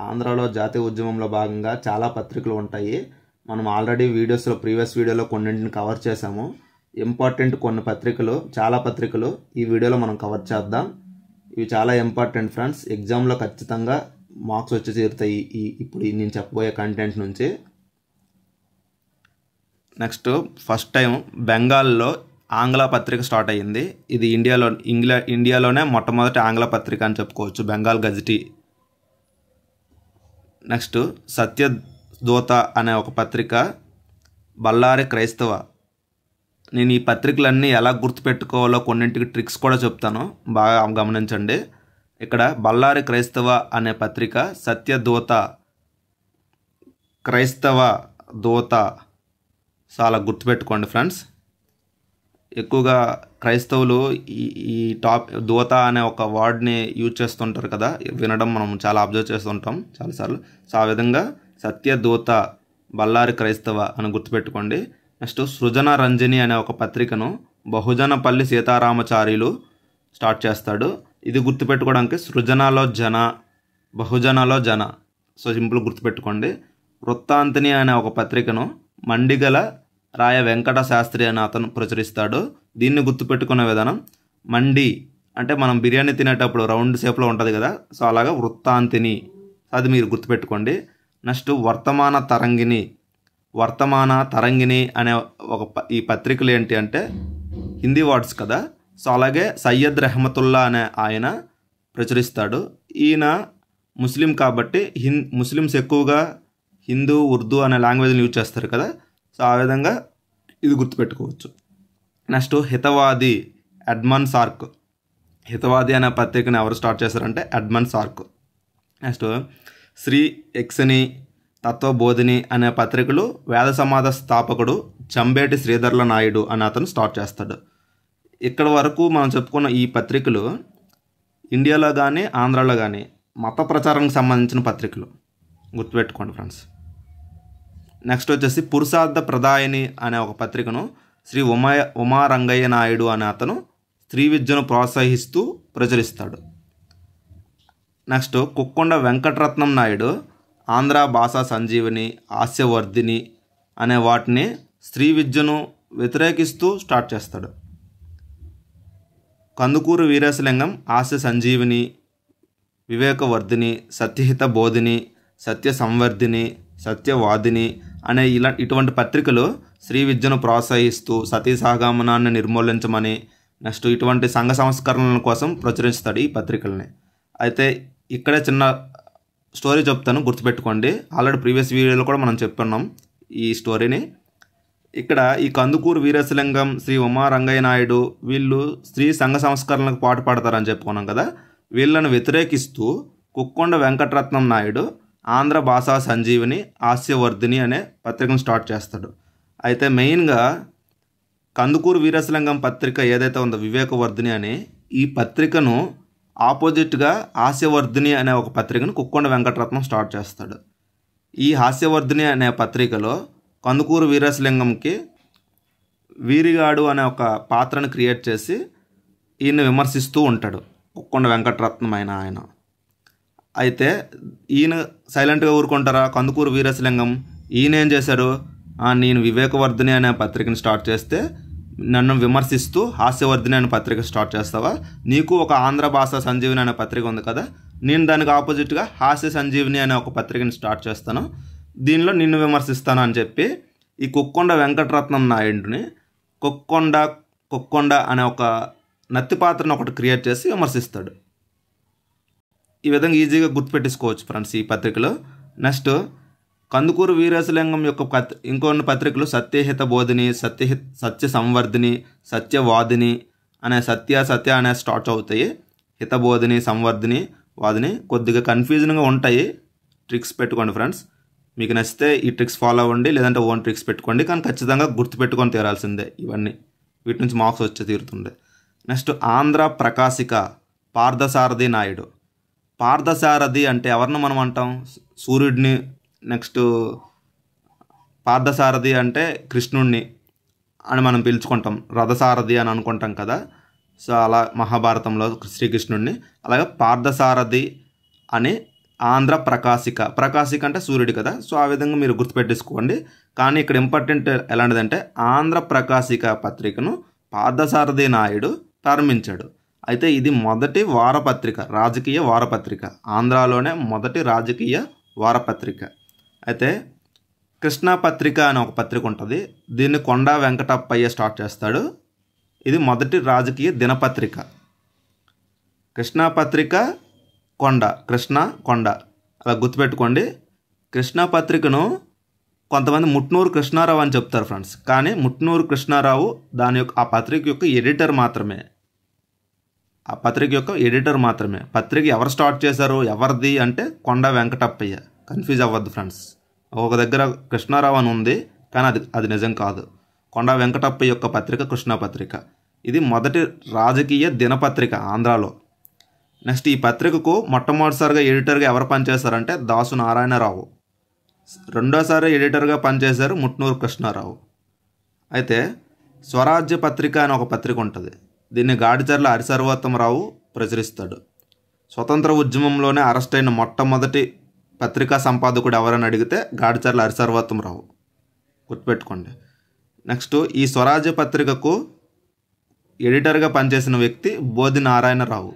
ఆంధ్రాలో జాతీయ ఉద్యమంలో భాగంగా చాలా పత్రికలు ఉంటాయి. మనం ఆల్రెడీ ప్రీవియస్ వీడియోలో కొన్నింటిని కవర్ చేసాము. ఇంపార్టెంట్ కొన్ని పత్రికలు, చాలా పత్రికలు ఈ వీడియోలో మనం కవర్ చేద్దాం. ఇవి చాలా ఇంపార్టెంట్ ఫ్రెండ్స్. ఎగ్జామ్లో ఖచ్చితంగా మార్క్స్ వచ్చి తీరుతాయి ఇప్పుడు నేను చెప్పబోయే కంటెంట్ నుంచి. నెక్స్ట్, ఫస్ట్ టైం బెంగాల్లో ఆంగ్ల పత్రిక స్టార్ట్ అయ్యింది. ఇది ఇండియాలోనే మొట్టమొదటి ఆంగ్ల పత్రిక అని చెప్పుకోవచ్చు, బెంగాల్ గజెటీ. నెక్స్ట్, సత్యదూత అనే ఒక పత్రిక, బళ్ళారి క్రైస్తవ. నేను ఈ పత్రికలన్నీ ఎలా గుర్తుపెట్టుకోవాలో కొన్నింటికి ట్రిక్స్ కూడా చెప్తాను, బాగా గమనించండి. ఇక్కడ బళ్ళారి క్రైస్తవ అనే పత్రిక, సత్యదూత, క్రైస్తవ దూత, చాలా గుర్తుపెట్టుకోండి ఫ్రెండ్స్. ఎక్కువగా క్రైస్తవులు ఈ దూత అనే ఒక వర్డ్ని యూజ్ చేస్తుంటారు కదా, వినడం మనం చాలా అబ్జర్వ్ చేస్తుంటాం చాలాసార్లు. సో ఆ విధంగా సత్యదూత, బళ్ళారి క్రైస్తవ అని గుర్తుపెట్టుకోండి. నెక్స్ట్, సృజన రంజని అనే ఒక పత్రికను బహుజనపల్లి సీతారామచార్యులు స్టార్ట్ చేస్తాడు. ఇది గుర్తుపెట్టుకోవడానికి సృజనలో జన, బహుజనలో జన. సో సింపుల్ గుర్తుపెట్టుకోండి. వృత్తాంతిని అనే ఒక పత్రికను మండిగల రాయ వెంకట శాస్త్రి అని అతను ప్రచురిస్తాడు. దీన్ని గుర్తుపెట్టుకునే విధానం, మండి అంటే మనం బిర్యానీ తినేటప్పుడు రౌండ్ షేప్లో ఉంటుంది కదా, సో అలాగా వృత్తాంతిని, అది మీరు గుర్తుపెట్టుకోండి. నెక్స్ట్, వర్తమాన తరంగిణి అనే ఈ పత్రికలు ఏంటి అంటే హిందీ వర్డ్స్ కదా, సో అలాగే సయ్యద్ రెహమతుల్లా అనే ఆయన ప్రచురిస్తాడు. ఈయన ముస్లిం కాబట్టి ముస్లిమ్స్ ఎక్కువగా హిందూ, ఉర్దూ అనే లాంగ్వేజ్ని యూజ్ చేస్తారు కదా, సో ఆ విధంగా ఇది గుర్తుపెట్టుకోవచ్చు. Next, Hitavadi, Edmund Sark. Hitavadi అనే పత్రికను ఎవరు స్టార్ట్ చేశారంటే ఎడ్మండ్ సార్క్. నెక్స్ట్, శ్రీ ఎక్సని, తత్వబోధిని అనే పత్రికలు వేద సమాజ స్థాపకుడు చంబేటి శ్రీధర్ల నాయుడు అని అతను స్టార్ట్ చేస్తాడు. ఇక్కడ వరకు మనం చెప్పుకున్న ఈ పత్రికలు ఇండియాలో కానీ ఆంధ్రాలో కానీ మత ప్రచారానికి సంబంధించిన పత్రికలు, గుర్తుపెట్టుకోండి ఫ్రెండ్స్. నెక్స్ట్ వచ్చేసి పురుషార్థ ప్రదాయని అనే ఒక పత్రికను శ్రీ ఉమారంగయ్య నాయుడు అనే అతను స్త్రీ విద్యను ప్రోత్సహిస్తూ ప్రచురిస్తాడు. నెక్స్ట్, కుక్కొండ వెంకటరత్నం నాయుడు ఆంధ్ర భాషా సంజీవని, హాస్యవర్ధిని అనే వాటిని స్త్రీ విద్యను వ్యతిరేకిస్తూ స్టార్ట్ చేస్తాడు. కందుకూరు వీరేశలింగం హాస్య సంజీవిని, వివేకవర్ధిని, సత్యహిత బోధిని, సత్య సంవర్ధిని, సత్యవాదిని అనే ఇటువంటి పత్రికలు స్త్రీ విద్యను ప్రోత్సహిస్తూ సతీ సహగమనాన్ని నిర్మూలించమని, నెక్స్ట్ ఇటువంటి సంఘ సంస్కరణల కోసం ప్రచురిస్తాడు ఈ పత్రికల్ని. అయితే ఇక్కడే చిన్న స్టోరీ చెప్తాను, గుర్తుపెట్టుకోండి. ఆల్రెడీ ప్రీవియస్ వీడియోలో కూడా మనం చెప్పుకున్నాం ఈ స్టోరీని. ఇక్కడ ఈ కందుకూరు వీరేశలింగం, శ్రీ ఉమారంగయ్య నాయుడు వీళ్ళు స్త్రీ సంఘ సంస్కరణలకు పాటుపడతారని చెప్పుకున్నాం కదా, వీళ్ళను వ్యతిరేకిస్తూ కుక్కొండ వెంకటరత్నం నాయుడు ఆంధ్ర భాషా సంజీవిని, హాస్యవర్ధిని అనే పత్రికను స్టార్ట్ చేస్తాడు. అయితే మెయిన్గా కందుకూరు వీరేశలింగం పత్రిక ఏదైతే ఉందో వివేకవర్ధిని అని, ఈ పత్రికను ఆపోజిట్గా హాస్యవర్ధిని అనే ఒక పత్రికను కుక్కొండ వెంకటరత్నం స్టార్ట్ చేస్తాడు. ఈ హాస్యవర్ధిని అనే పత్రికలో కందుకూరు వీరేశలింగంకి వీరిగాడు అనే ఒక పాత్రను క్రియేట్ చేసి ఈయన విమర్శిస్తూ ఉంటాడు కుక్కొండ వెంకటరత్నం ఆయన. అయితే ఈయన సైలెంట్గా ఊరుకుంటారా కందుకూరు వీరేశలింగం? ఈయన ఏం చేశారు, నేను వివేకవర్ధిని అనే పత్రికను స్టార్ట్ చేస్తే నన్ను విమర్శిస్తూ హాస్యవర్ధిని అనే పత్రిక స్టార్ట్ చేస్తావా? నీకు ఒక ఆంధ్ర భాషా సంజీవిని అనే పత్రిక ఉంది కదా, నేను దానికి ఆపోజిట్గా హాస్య సంజీవిని అనే ఒక పత్రికను స్టార్ట్ చేస్తాను, దీనిలో నిన్ను విమర్శిస్తాను అని చెప్పి ఈ కుక్కొండ వెంకటరత్నం నాయుడిని కుక్కొండ అనే ఒక నత్తి పాత్రను ఒకటి క్రియేట్ చేసి విమర్శిస్తాడు. ఈ విధంగా ఈజీగా గుర్తుపెట్టేసుకోవచ్చు ఫ్రెండ్స్ ఈ పత్రికలో. నెక్స్ట్, కందుకూరు వీరేశలింగం యొక్క ఇంకొన్ని పత్రికలు సత్యహిత బోధిని, సత్య సంవర్ధిని, సత్యవాదిని అనే సత్య అనే స్టార్ట్ అవుతాయి. హితబోధిని, సంవర్ధిని, వాదిని కొద్దిగా కన్ఫ్యూజన్గా ఉంటాయి. ట్రిక్స్ పెట్టుకోండి ఫ్రెండ్స్. మీకు నచ్చితే ఈ ట్రిక్స్ ఫాలో అవ్వండి, లేదంటే ఓన్ ట్రిక్స్ పెట్టుకోండి, కానీ ఖచ్చితంగా గుర్తుపెట్టుకొని తీరాల్సిందే ఇవన్నీ. వీటి నుంచి మార్క్స్ వచ్చి తీరుతుండే. నెక్స్ట్, ఆంధ్ర ప్రకాశిక, పార్థసారథి నాయుడు. పార్థసారథి అంటే ఎవరిని మనం అంటాం? సూర్యుడిని. నెక్స్ట్, పార్థసారథి అంటే కృష్ణుడిని అని మనం పిలుచుకుంటాం, రథసారథి అని అనుకుంటాం కదా. సో అలా మహాభారతంలో శ్రీకృష్ణుడిని, అలాగే పార్థసారథి అని ఆంధ్ర ప్రకాశిక. ప్రకాశిక అంటే సూర్యుడు కదా, సో ఆ విధంగా మీరు గుర్తుపెట్టేసుకోండి. కానీ ఇక్కడ ఇంపార్టెంట్ ఎలాంటిదంటే ఆంధ్ర ప్రకాశిక పత్రికను పార్థసారథి నాయుడు ప్రారంభించాడు. అయితే ఇది మొదటి వారపత్రిక, రాజకీయ వారపత్రిక. ఆంధ్రాలోనే మొదటి రాజకీయ వారపత్రిక. అయితే కృష్ణా పత్రిక అనే ఒక పత్రిక ఉంటుంది. దీన్ని కొండా వెంకటప్పయ్య స్టార్ట్ చేస్తాడు. ఇది మొదటి రాజకీయ దినపత్రిక. కృష్ణా పత్రిక, కృష్ణ కొండ అలా గుర్తుపెట్టుకోండి. కృష్ణా పత్రికను కొంతమంది ముట్నూరు కృష్ణారావు అని చెప్తారు ఫ్రెండ్స్. కానీ ముట్నూరు కృష్ణారావు ఆ పత్రిక యొక్క ఎడిటర్ మాత్రమే. ఆ పత్రిక యొక్క ఎడిటర్ మాత్రమే. పత్రిక ఎవరు స్టార్ట్ చేశారు, ఎవరిది అంటే కొండా వెంకటప్పయ్య. కన్ఫ్యూజ్ అవ్వద్దు ఫ్రెండ్స్. ఒక దగ్గర కృష్ణారావు అని ఉంది, కానీ అది నిజం కాదు. కొండా వెంకటప్పయ్య యొక్క పత్రిక కృష్ణా పత్రిక. ఇది మొదటి రాజకీయ దినపత్రిక ఆంధ్రాలో. నెక్స్ట్ ఈ పత్రికకు మొట్టమొదటిసారిగా ఎడిటర్గా ఎవరు పనిచేశారంటే దాసు నారాయణరావు. రెండోసారి ఎడిటర్గా పనిచేశారు ముట్నూరు కృష్ణారావు. అయితే స్వరాజ్య పత్రిక అని ఒక పత్రిక ఉంటుంది. దీన్ని గాడిచర్ల హరిసర్వోత్తమరావు ప్రచురిస్తాడు. స్వతంత్ర ఉద్యమంలోనే అరెస్ట్ అయిన మొట్టమొదటి పత్రికా సంపాదకుడు ఎవరని అడిగితే గాడిచర్ల హరిసర్వోత్తమరావు. గుర్తుపెట్టుకోండి. నెక్స్ట్ ఈ స్వరాజ్య పత్రికకు ఎడిటర్గా పనిచేసిన వ్యక్తి బోధి నారాయణరావు.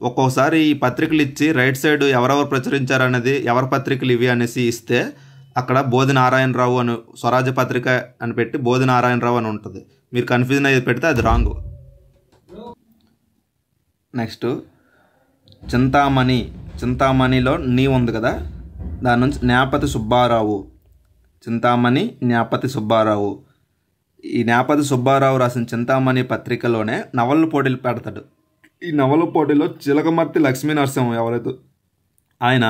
ఒక్కోసారి ఈ పత్రికలు ఇచ్చి రైట్ సైడ్ ఎవరెవరు ప్రచురించారనేది, ఎవరి పత్రికలు ఇవి అనేసి ఇస్తే అక్కడ బోధి నారాయణరావు అని స్వరాజ్య పత్రిక అని పెట్టి బోధి నారాయణరావు అని ఉంటుంది. మీరు కన్ఫ్యూజన్ అయ్యి పెడితే అది రాంగ్. నెక్స్ట్ చింతామణిలో నీ ఉంది కదా, దాని నుంచి న్యాపతి సుబ్బారావు. చింతామణి న్యాపతి సుబ్బారావు. ఈ న్యాపతి సుబ్బారావు రాసిన చింతామణి పత్రికలోనే నవల పోటీలు పెడతాడు. ఈ నవల పోటీలో చిలకమర్తి లక్ష్మీ నరసింహం ఎవరైతే ఆయన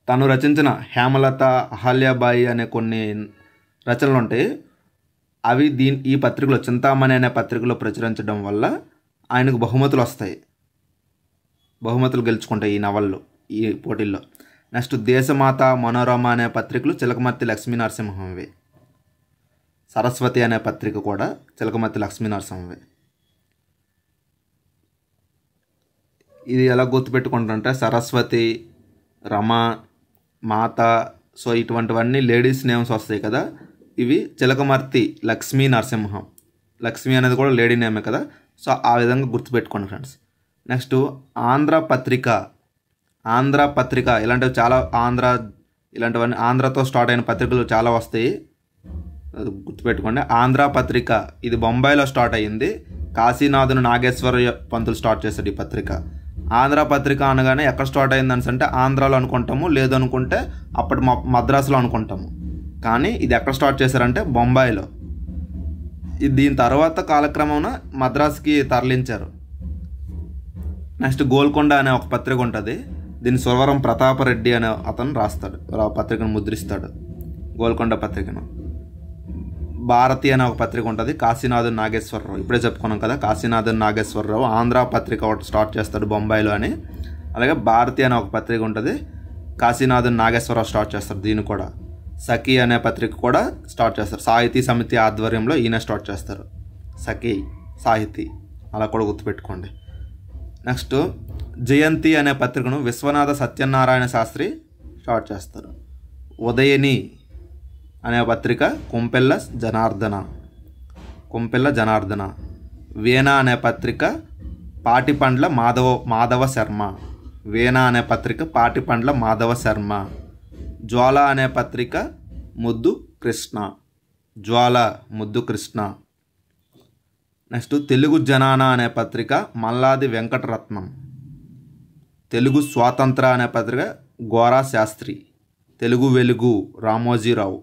తను రచించిన హేమలత, అహల్యాబాయి అనే కొన్ని రచనలు ఉంటాయి. అవి ఈ పత్రికలో చింతామణి అనే పత్రికలో ప్రచురించడం వల్ల ఆయనకు బహుమతులు వస్తాయి. బహుమతులు గెలుచుకుంటాయి ఈ నవళ్ళు ఈ పోటీల్లో. నెక్స్ట్ దేశమాత, మనోరమ అనే పత్రికలు చిలకమర్తి లక్ష్మీ నరసింహంవి. సరస్వతి అనే పత్రిక కూడా చిలకమర్తి లక్ష్మీ నరసింహంవి. ఇది ఎలా గుర్తుపెట్టుకుంటుంటే సరస్వతి, రమ, మాత, సో ఇటువంటివన్నీ లేడీస్ నేమ్స్ వస్తాయి కదా, ఇవి చిలకమర్తి లక్ష్మీ నరసింహం. లక్ష్మి అనేది కూడా లేడీ నేమే కదా, సో ఆ విధంగా గుర్తుపెట్టుకోండి ఫ్రెండ్స్. నెక్స్ట్ ఆంధ్ర పత్రిక ఇలాంటివి చాలా ఇలాంటివన్నీ ఆంధ్రతో స్టార్ట్ అయిన పత్రికలు చాలా వస్తాయి, గుర్తుపెట్టుకోండి. ఆంధ్ర పత్రిక ఇది బొంబాయిలో స్టార్ట్ అయ్యింది. కాశీనాథుని నాగేశ్వర పంతులు స్టార్ట్ చేశాడు ఈ పత్రిక. ఆంధ్ర పత్రిక అనగానే ఎక్కడ స్టార్ట్ అయిందని అంటే ఆంధ్రాలో అనుకుంటాము, లేదనుకుంటే అప్పటి మద్రాసులో అనుకుంటాము. కానీ ఇది ఎక్కడ స్టార్ట్ చేశారంటే బొంబాయిలో. దీని తర్వాత కాలక్రమం మద్రాసుకి తరలించారు. నెక్స్ట్ గోల్కొండ అనే ఒక పత్రిక ఉంటుంది. దీన్ని సురవరం ప్రతాపరెడ్డి అనే అతను రాస్తాడు, పత్రికను ముద్రిస్తాడు గోల్కొండ పత్రికను. భారతి అనే ఒక పత్రిక ఉంటుంది. కాశీనాథన్ నాగేశ్వరరావు, ఇప్పుడే చెప్పుకున్నాం కదా, కాశీనాథన్ నాగేశ్వరరావు ఆంధ్ర పత్రిక ఒకటి స్టార్ట్ చేస్తాడు బొంబాయిలో అని. అలాగే భారతి అనే ఒక పత్రిక ఉంటుంది, కాశీనాథన్ నాగేశ్వరరావు స్టార్ట్ చేస్తారు. దీన్ని కూడా సఖి అనే పత్రిక కూడా స్టార్ట్ చేస్తారు. సాహితీ సమితి ఆధ్వర్యంలో ఈయన స్టార్ట్ చేస్తారు, సఖి సాహితీ, అలా కూడా గుర్తుపెట్టుకోండి. నెక్స్ట్ జయంతి అనే పత్రికను విశ్వనాథ సత్యనారాయణ శాస్త్రి స్టార్ట్ చేస్తారు. ఉదయని అనే పత్రిక కొంపెల్ల జనార్దన. వీణ అనే పత్రిక పాటిపండ్ల మాధవ శర్మ. వీణ అనే పత్రిక పాటిపండ్ల మాధవ శర్మ. జ్వాల అనే పత్రిక ముద్దు కృష్ణ. నెక్స్ట్ తెలుగు జనాన అనే పత్రిక మల్లాది వెంకటరత్నం. తెలుగు స్వాతంత్ర అనే పత్రిక గోరా శాస్త్రి. తెలుగు వెలుగు రామోజీరావు.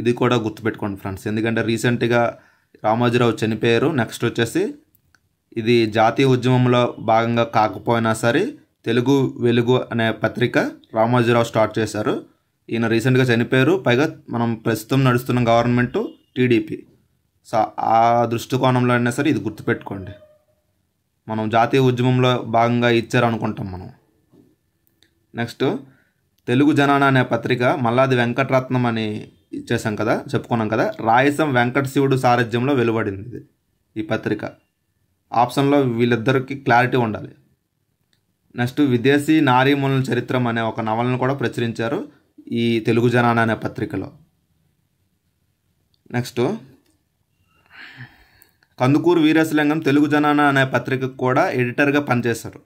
ఇది కూడా గుర్తుపెట్టుకోండి ఫ్రెండ్స్, ఎందుకంటే రీసెంట్గా రామోజీరావు చనిపోయారు. నెక్స్ట్ వచ్చేసి ఇది జాతీయ ఉద్యమంలో భాగంగా కాకపోయినా సరే తెలుగు వెలుగు అనే పత్రిక రామోజీరావు స్టార్ట్ చేశారు. ఈయన రీసెంట్గా చనిపోయారు. పైగా మనం ప్రస్తుతం నడుస్తున్న గవర్నమెంటు టీడీపీ. సో ఆ దృష్టికోణంలో అయినా సరే ఇది గుర్తుపెట్టుకోండి. మనం జాతీయ ఉద్యమంలో భాగంగా ఇచ్చారు అనుకుంటాం మనం. నెక్స్ట్ తెలుగు జనాన అనే పత్రిక మల్లాది వెంకటరత్నం అని ఇచ్చేసాం కదా, చెప్పుకున్నాం కదా. రాయసం వెంకట శివుడు సారథ్యంలో వెలువడింది ఈ పత్రిక. ఆప్షన్లో వీళ్ళిద్దరికి క్లారిటీ ఉండాలి. నెక్స్ట్ విదేశీ నారీమూలన చరిత్రం అనే ఒక నవలను కూడా ప్రచురించారు ఈ తెలుగు జనాన అనే పత్రికలో. నెక్స్ట్ కందుకూరు వీరేశలింగం తెలుగు జనాన అనే పత్రికకు కూడా ఎడిటర్గా పనిచేశారు.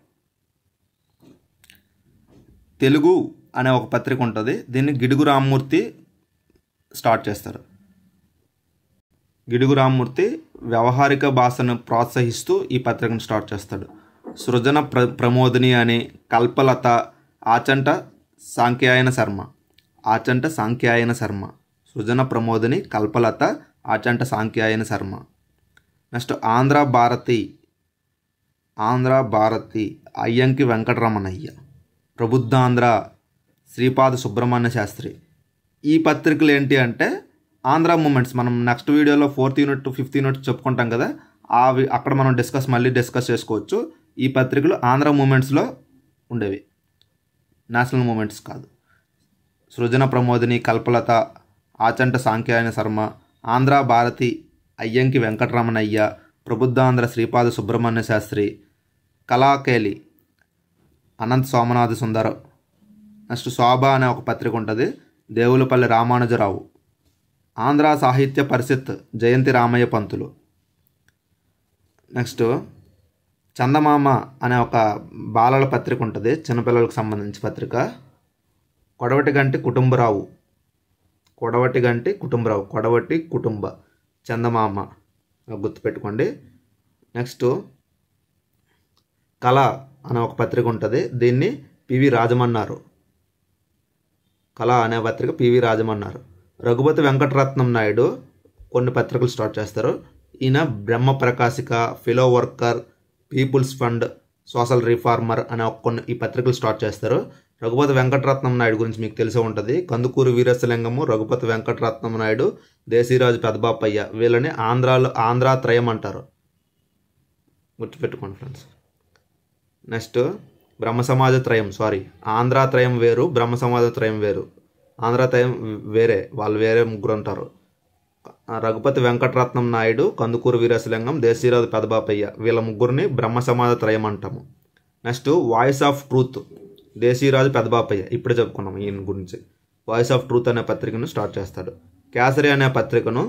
తెలుగు అనే ఒక పత్రిక ఉంటుంది, దీన్ని గిడుగు రామ్మూర్తి స్టార్ట్ చేస్తారు. గిడుగు రామ్మూర్తి వ్యవహారిక భాషను ప్రోత్సహిస్తూ ఈ పత్రికను స్టార్ట్ చేస్తాడు. సృజన ప్రమోదిని అని కల్పలత, ఆచంట సాంఖ్యాయన శర్మ, సృజన ప్రమోదిని, కల్పలత, ఆచంట సాంఖ్యాయన శర్మ. నెక్స్ట్ ఆంధ్ర భారతి అయ్యంకి వెంకటరమణయ్య, ప్రబుద్ధాంధ్ర శ్రీపాద సుబ్రహ్మణ్య శాస్త్రి. ఈ పత్రికలు ఏంటి అంటే ఆంధ్ర మూమెంట్స్, మనం నెక్స్ట్ వీడియోలో 4th యూనిట్ 5th యూనిట్ చెప్పుకుంటాం కదా, అక్కడ మనం మళ్ళీ డిస్కస్ చేసుకోవచ్చు. ఈ పత్రికలు ఆంధ్ర మూమెంట్స్లో ఉండేవి, నేషనల్ మూమెంట్స్ కాదు. సృజన ప్రమోదిని, కల్పలత, ఆచంట సాంఖ్యాయన శర్మ, ఆంధ్ర భారతి అయ్యంకి వెంకటరమణయ్య, ప్రబుద్ధాంధ్ర శ్రీపాద సుబ్రహ్మణ్య శాస్త్రి, కళాకేలి అనంత సోమనాథ సుందరం. నెక్స్ట్ శోభ అనే ఒక పత్రిక ఉంటుంది, దేవులపల్లి రామానుజరావు. ఆంధ్ర సాహిత్య పరిషత్ జయంతి రామయ్య పంతులు. నెక్స్ట్ చందమామ అనే ఒక బాలల పత్రిక ఉంటుంది, చిన్నపిల్లలకు సంబంధించి పత్రిక. కొడవటి కుటుంబ చందమామ గుర్తుపెట్టుకోండి. నెక్స్ట్ కళ అనే ఒక పత్రిక ఉంటుంది, దీన్ని పివి రాజమన్నారు. రఘుపతి వెంకటరత్నం నాయుడు కొన్ని పత్రికలు స్టార్ట్ చేస్తారు. ఈయన Brahmaprakashika, fellow worker, people's fund, social reformer అనే ఈ పత్రికలు స్టార్ట్ చేస్తారు. రఘుపతి వెంకటరత్నం నాయుడు గురించి మీకు తెలిసే ఉంటుంది. కందుకూరు వీరేశలింగము, రఘుపతి వెంకటరత్నం నాయుడు, దేశీరాజు పెదబాపయ్య, వీళ్ళని ఆంధ్రాత్రయం అంటారు, గుర్తుపెట్టుకోండి ఫ్రెండ్స్. నెక్స్ట్ ఆంధ్రాత్రయం వేరు, బ్రహ్మ సమాజ త్రయం వేరు. ఆంధ్రాత్రయం వేరే, వాళ్ళు వేరే ముగ్గురు ఉంటారు. రఘుపతి వెంకటరత్నం నాయుడు, కందుకూరు వీరేశలింగం, దేశీరాజు పెదబాపయ్య, వీళ్ళ ముగ్గురిని బ్రహ్మ సమాజ త్రయం అంటాము. నెక్స్ట్ వాయిస్ ఆఫ్ ట్రూత్, దేశీరాజు పెదబాపయ్య, ఇప్పుడే చెప్పుకున్నాం ఈయన గురించి. వాయిస్ ఆఫ్ ట్రూత్ అనే పత్రికను స్టార్ట్ చేస్తాడు. కేసరి అనే పత్రికను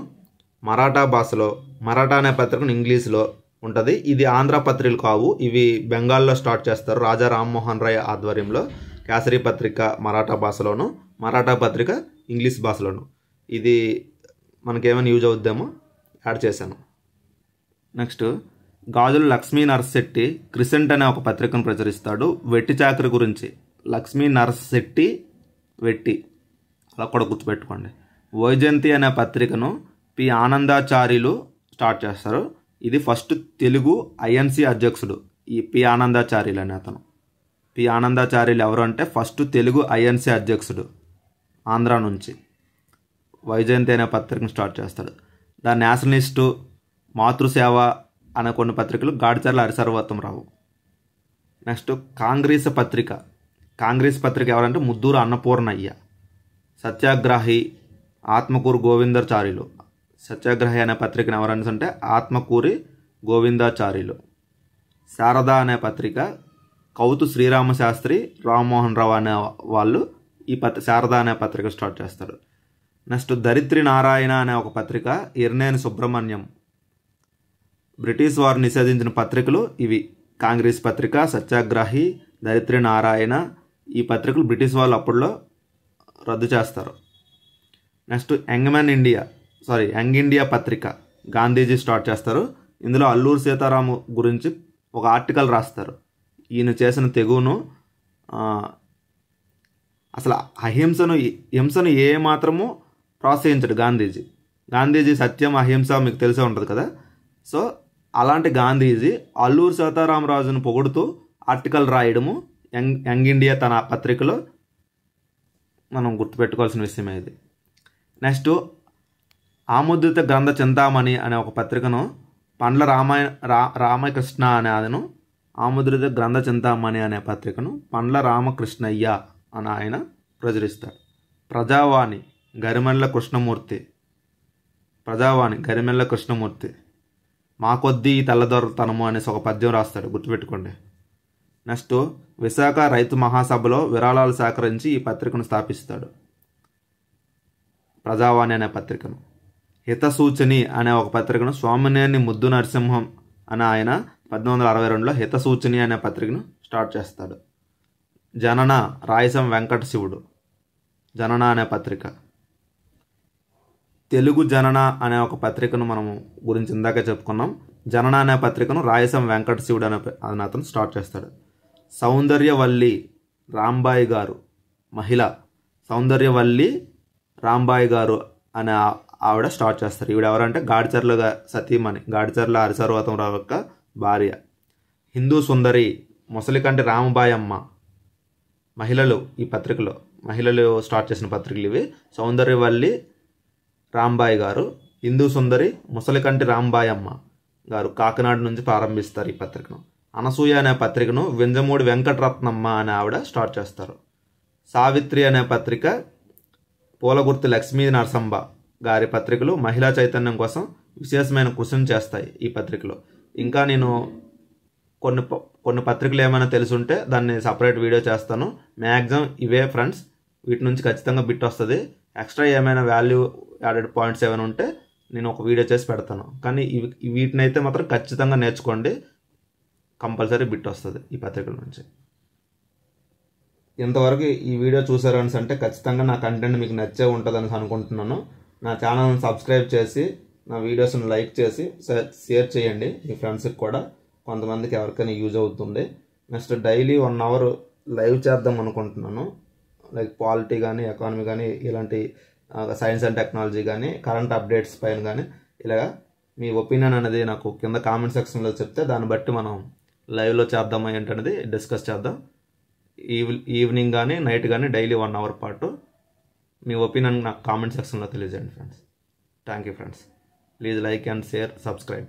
మరాఠా అనే పత్రికను ఇంగ్లీష్లో ఉంటుంది. ఇది ఆంధ్ర పత్రికలు కావు, ఇవి బెంగాల్లో స్టార్ట్ చేస్తారు. రాజా రామ్మోహన్ రాయ్ ఆధ్వర్యంలో కేసరి పత్రిక మరాఠా భాషలోను, మరాఠా పత్రిక ఇంగ్లీష్ భాషలోను. ఇది మనకేమైనా యూజ్ అవుద్దామో యాడ్ చేశాను. నెక్స్ట్ గాజుల లక్ష్మీ నరశెట్టి క్రిసెంట్ అనే ఒక పత్రికను ప్రచురిస్తాడు వెట్టి చాకరి గురించి. లక్ష్మీ నరశెట్టి వెట్టి, అలా కూడా గుర్తుపెట్టుకోండి. వైజయంతి అనే పత్రికను పి ఆనందాచార్యులు స్టార్ట్ చేస్తారు. ఇది ఫస్ట్ తెలుగు ఐఎన్సి అధ్యక్షుడు ఈ పి ఆనందాచార్యులు అనే అతను. పి ఆనందాచార్యులు ఎవరు అంటే ఫస్ట్ తెలుగు ఐఎన్సి అధ్యక్షుడు ఆంధ్ర నుంచి. వైజయంతి అనే పత్రికను స్టార్ట్ చేస్తాడు. ద నేషనలిస్టు, మాతృసేవ అనే కొన్ని పత్రికలు గాడిచర్ల హరిసర్వోత్తమరావు. నెక్స్ట్ కాంగ్రెస్ పత్రిక ఎవరంటే ముద్దూరు అన్నపూర్ణయ్య. సత్యాగ్రహి ఆత్మకూరు గోవిందాచార్యులు. సత్యాగ్రహి అనే పత్రికను ఎవరంటే ఆత్మకూరి గోవిందాచార్యులు. శారద అనే పత్రిక కౌతు శ్రీరామశాస్త్రి, రామ్మోహన్ రావు అనే వాళ్ళు ఈ శారద అనే పత్రిక స్టార్ట్ చేస్తారు. నెక్స్ట్ ధరిత్రి నారాయణ అనే ఒక పత్రిక ఇర్నేని సుబ్రహ్మణ్యం. బ్రిటిష్ వారు నిషేధించిన పత్రికలు ఇవి: కాంగ్రెస్ పత్రిక, సత్యాగ్రహి, ధరిత్రి నారాయణ. ఈ పత్రికలు బ్రిటిష్ వాళ్ళు అప్పుడులో రద్దు చేస్తారు. నెక్స్ట్ యంగ్ ఇండియా పత్రిక గాంధీజీ స్టార్ట్ చేస్తారు. ఇందులో అల్లూరు సీతారాము గురించి ఒక ఆర్టికల్ రాస్తారు. ఈయన చేసిన తెగువను, అసలు హింసను ఏ మాత్రము ప్రోత్సహించడు గాంధీజీ సత్యం, అహింస మీకు తెలిసే ఉంటుంది కదా. సో అలాంటి గాంధీజీ అల్లూరు సీతారామరాజును పొగుడుతూ ఆర్టికల్ రాయడము యంగ్ ఇండియా తన పత్రికలో మనం గుర్తుపెట్టుకోవాల్సిన విషయమే ఇది. నెక్స్ట్ ఆముద్రిత గ్రంథ చింతామణి అనే ఒక పత్రికను పండ్ల రామకృష్ణ అనే అతను, ఆముద్రిత గ్రంథ చింతామణి అనే పత్రికను పండ్ల రామకృష్ణయ్య అని ఆయన ప్రచురిస్తాడు. ప్రజావాణి గరిమెళ్ళ కృష్ణమూర్తి. మా కొద్దీ తెల్లదొరతనము అనేసి ఒక పద్యం రాస్తాడు, గుర్తుపెట్టుకోండి. నెక్స్ట్ విశాఖ రైతు మహాసభలో విరాళాలు సేకరించి ఈ పత్రికను స్థాపిస్తాడు, ప్రజావాణి అనే పత్రికను. హితసూచని అనే ఒక పత్రికను స్వామినేని ముద్దు నరసింహం అనే ఆయన 1862లో హితసూచని అనే పత్రికను స్టార్ట్ చేస్తాడు. జనన రాయసం వెంకట శివుడు, జనన అనే పత్రిక. తెలుగు జనన అనే ఒక పత్రికను మనము గురించి ఇందాక చెప్పుకున్నాం. జనన అనే పత్రికను రాయసం వెంకట శివుడు అనే అతను స్టార్ట్ చేస్తాడు. సౌందర్యవల్లి రాంబాయి గారు, మహిళ సౌందర్యవల్లి రాంబాయి గారు అనే ఆవిడ స్టార్ట్ చేస్తారు. ఈవిడ ఎవరంటే గాడిచర్ల సతీమణి, గాడిచర్ల హరిసర్వతంరావు యొక్క భార్య. హిందూ సుందరి ముసలికంటి రామబాయి అమ్మ. మహిళలు ఈ పత్రికలో, మహిళలు స్టార్ట్ చేసిన పత్రికలు ఇవి. సౌందర్యవల్లి రాంబాయి గారు, హిందూ సుందరి ముసలికంటి రాంబాయి అమ్మ గారు కాకినాడ నుంచి ప్రారంభిస్తారు ఈ పత్రికను. అనసూయ అనే పత్రికను వింజమూడి వెంకటరత్నమ్మ అనే ఆవిడ స్టార్ట్ చేస్తారు. సావిత్రి అనే పత్రిక పూలగుర్తి లక్ష్మీ నరసంబ గారి పత్రికలు మహిళా చైతన్యం కోసం విశేషమైన కృషిని చేస్తాయి ఈ పత్రికలో. ఇంకా నేను కొన్ని పత్రికలు ఏమైనా తెలుసుంటే దాన్ని సపరేట్ వీడియో చేస్తాను. మ్యాక్సిమం ఇవే ఫ్రెండ్స్, వీటి నుంచి ఖచ్చితంగా బిట్ వస్తుంది. ఎక్స్ట్రా ఏమైనా వాల్యూ యాడెడ్ పాయింట్స్ ఏమైనా ఉంటే నేను ఒక వీడియో చేసి పెడతాను. కానీ వీటిని అయితే మాత్రం ఖచ్చితంగా నేర్చుకోండి, కంపల్సరీ బిట్ వస్తుంది ఈ పత్రికల నుంచి. ఇంతవరకు ఈ వీడియో చూసారని అంటే ఖచ్చితంగా నా కంటెంట్ మీకు నచ్చే ఉంటుందని అనుకుంటున్నాను. నా ఛానల్ని సబ్స్క్రైబ్ చేసి నా వీడియోస్ని లైక్ చేసి షేర్ చేయండి మీ ఫ్రెండ్స్కి కూడా, కొంతమందికి ఎవరికైనా యూజ్ అవుతుంది. నెక్స్ట్ డైలీ 1 అవర్ లైవ్ చేద్దాం అనుకుంటున్నాను. లైక్ పాలిటీ కానీ, ఎకానమీ కానీ, ఇలాంటి సైన్స్ అండ్ టెక్నాలజీ కానీ, కరెంట్ అప్డేట్స్ పైన కానీ, ఇలాగా మీ ఒపీనియన్ అనేది నాకు కింద కామెంట్ సెక్షన్లో చెప్తే దాన్ని బట్టి మనం లైవ్లో చేద్దామా ఏంటనేది డిస్కస్ చేద్దాం. ఈవినింగ్ కానీ నైట్ కానీ డైలీ 1 అవర్ పాటు మీ ఒపీనియన్ నాకు కామెంట్ సెక్షన్లో తెలియజేయండి friends. Thank you friends. Please like and share, subscribe.